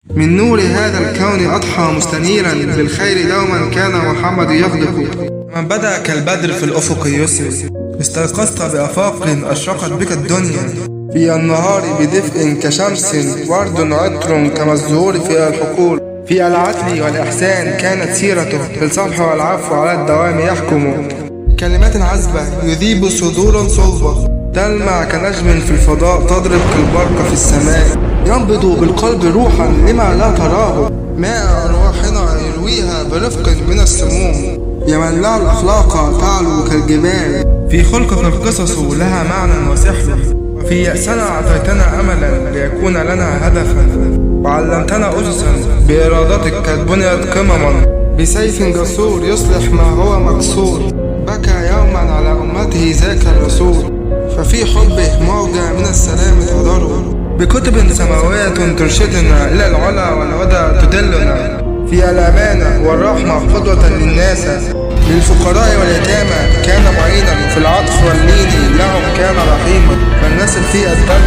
من نور هذا الكون أضحى مستنيرا بالخير دوما كان محمد يغلق. من بدأ كالبدر في الأفق يسري استيقظت بآفاق أشرقت بك الدنيا. في النهار بدفء كشمس ورد عطر كما الزهور في الحقول. في العدل والإحسان كانت سيرته بالصفح والعفو على الدوام يحكم. كلمات عذبة يذيب صدورا صلبة تلمع كنجم في الفضاء تضرب كالبرق في السماء. ينبض بالقلب روحا لما لا تراه ماء أرواحنا يرويها برفق من السموم. يملأ الأخلاق تعلو كالجبال في خلقك القصص لها معنى وسحر. وفي يأسنا أعطيتنا أملا ليكون لنا هدفا وعلمتنا أسسا بإرادتك قد بنيت قمما بسيف جسور يصلح ما هو مكسور. بكى يوما على أمته ذاك الرسول ففي حبه موجة من السلام تضر. بكتب سماوية ترشدنا إلى العلا والهدى تدلنا. في الأمانة والرحمة قدوة للناس للفقراء واليتامى كان معينا. في العطف واللين لهم كان رحيما. فالناس في الدرب